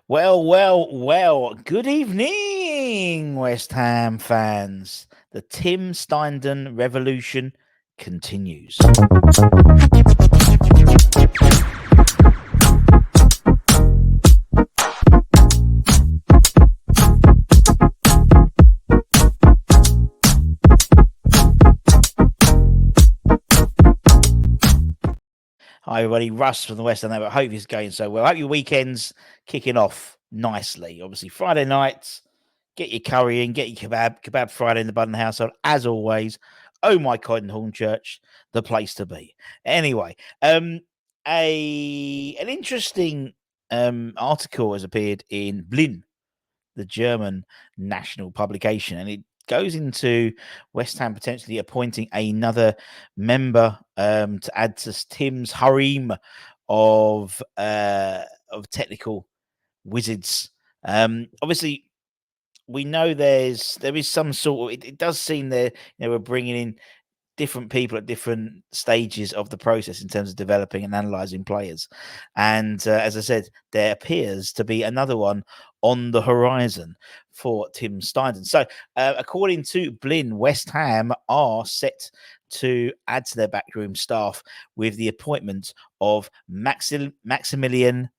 Well. Good evening, West Ham fans. The Tim Steidten revolution continues. Hi, everybody. Russ from the West Ham. I hope it's going so well. I hope your weekend's kicking off nicely. Obviously, Friday nights, get your curry in, get your kebab Friday in the Budden household. As always, oh my God, in Hornchurch, the place to be. Anyway, an interesting article has appeared in Blin, the German national publication, and it goes into West Ham potentially appointing another member to add to Tim's harem of technical wizards. Obviously, we know there is some sort of it does seem we're bringing in different people at different stages of the process in terms of developing and analyzing players. And as I said, there appears to be another one on the horizon for Tim Steidten. So, according to Blin, West Ham are set to add to their backroom staff with the appointment of Maximilian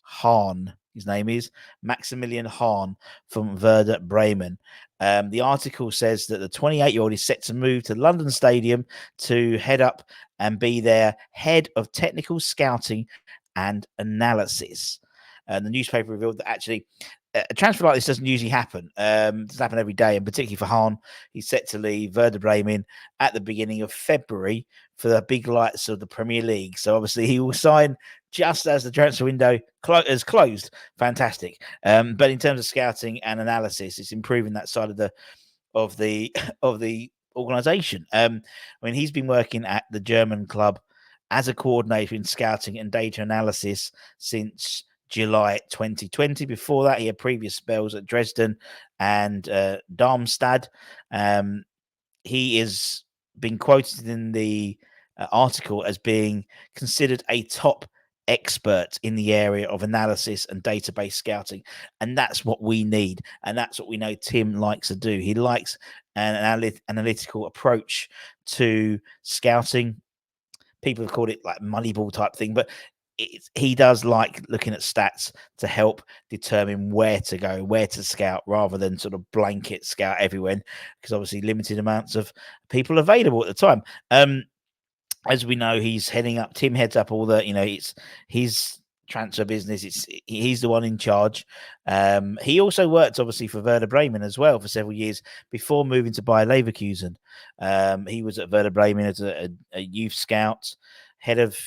Hahn. His name is Maximilian Hahn from Werder Bremen. The article says that the 28-year-old is set to move to London Stadium to head up and be their head of technical scouting and analysis. And the newspaper revealed that actually a transfer like this doesn't usually happen. It doesn't happen every day, and particularly for Hahn, he's set to leave Werder Bremen at the beginning of February for the big lights of the Premier League. So obviously he will sign just as the transfer window is closed. Fantastic. But in terms of scouting and analysis, it's improving that side of the of the organisation. I mean, he's been working at the German club as a coordinator in scouting and data analysis since July 2020. Before that, he had previous spells at Dresden and Darmstadt. He is been quoted in the article as being considered a top expert in the area of analysis and database scouting, and that's what we need, and that's what we know Tim likes to do. He likes an analytical approach to scouting. People have called it like Moneyball type thing, but he does like looking at stats to help determine where to go, where to scout, rather than sort of blanket scout everywhere, because obviously limited amounts of people available at the time. As we know, Tim heads up all the, it's his transfer business. He's the one in charge. He also worked obviously for Werder Bremen as well for several years before moving to Bayer Leverkusen. He was at Werder Bremen as a youth scout, head of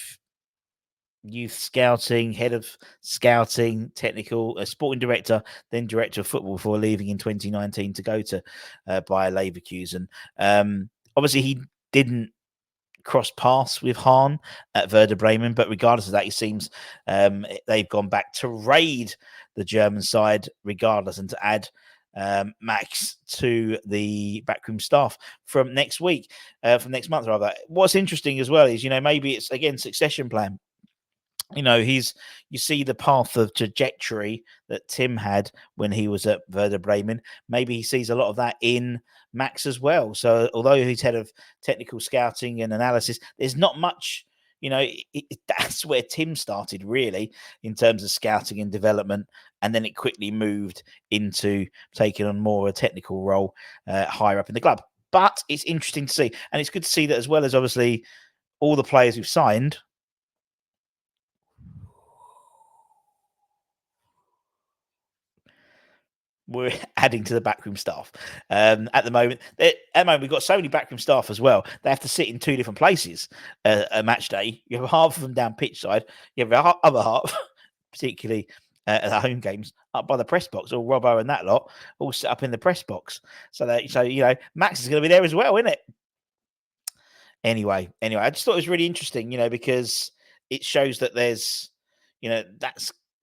youth scouting, head of scouting, technical sporting director, then director of football before leaving in 2019 to go to Bayer Leverkusen. Obviously, he didn't cross paths with Hahn at Werder Bremen, but regardless of that, it seems they've gone back to raid the German side regardless, and to add Max to the backroom staff from next month rather. What's interesting as well is, maybe it's again succession plan. You see the path of trajectory that Tim had when he was at Werder Bremen. Maybe he sees a lot of that in Max as well. So although he's head of technical scouting and analysis, there's not much, that's where Tim started really in terms of scouting and development. And then it quickly moved into taking on more of a technical role higher up in the club. But it's interesting to see. And it's good to see that, as well as obviously all the players we've signed, we're adding to the backroom staff. At the moment, we've got so many backroom staff as well. They have to sit in two different places a match day. You have half of them down pitch side. You have the other half, particularly at the home games, up by the press box. All Robbo and that lot all set up in the press box. So Max is going to be there as well, isn't it? Anyway, I just thought it was really interesting, because it shows that there's,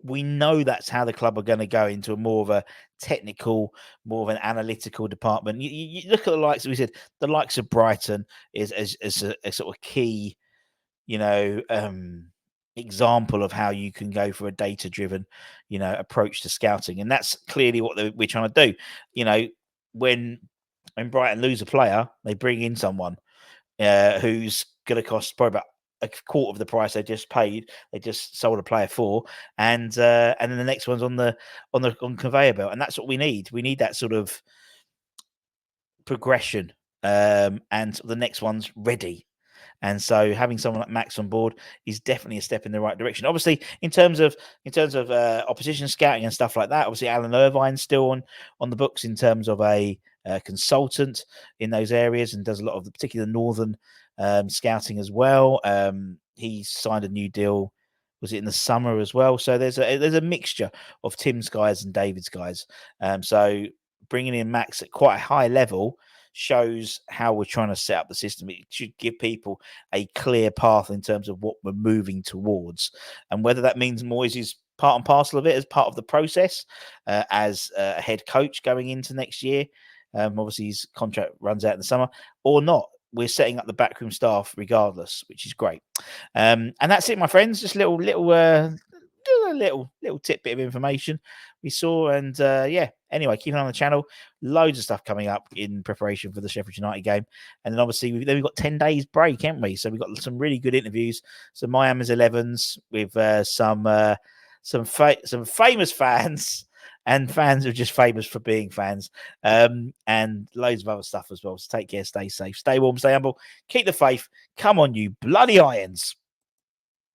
we know that's how the club are going to go into a more of a technical, more of an analytical department. You look at the likes, we said, the likes of Brighton is a sort of key, example of how you can go for a data-driven, approach to scouting, and that's clearly what we're trying to do. When Brighton lose a player, they bring in someone who's going to cost probably about a quarter of the price they just paid. They just sold a player for, and then the next one's on conveyor belt, and that's what we need. We need that sort of progression, and the next one's ready. And so having someone like Max on board is definitely a step in the right direction. Obviously, in terms of opposition scouting and stuff like that, obviously Alan Irvine's still on the books in terms of a consultant in those areas, and does a lot of the particular northern scouting as well. He signed a new deal. Was it in the summer as well? So there's a mixture of Tim's guys and David's guys. So bringing in Max at quite a high level shows how we're trying to set up the system. It should give people a clear path in terms of what we're moving towards, and whether that means Moyes is part and parcel of it as part of the process as a head coach going into next year. Obviously, his contract runs out in the summer, or not. We're setting up the backroom staff regardless, which is great. And that's it, my friends. Just little tidbit of information we saw, and anyway, keep an eye on the channel. Loads of stuff coming up in preparation for the Sheffield United game, and then obviously we've got 10 days break, haven't we? So we've got some really good interviews, some Miami's 11s with some famous fans and fans who are just famous for being fans, and loads of other stuff as well. So take care, stay safe, stay warm, stay humble, keep the faith. Come on, you bloody Irons.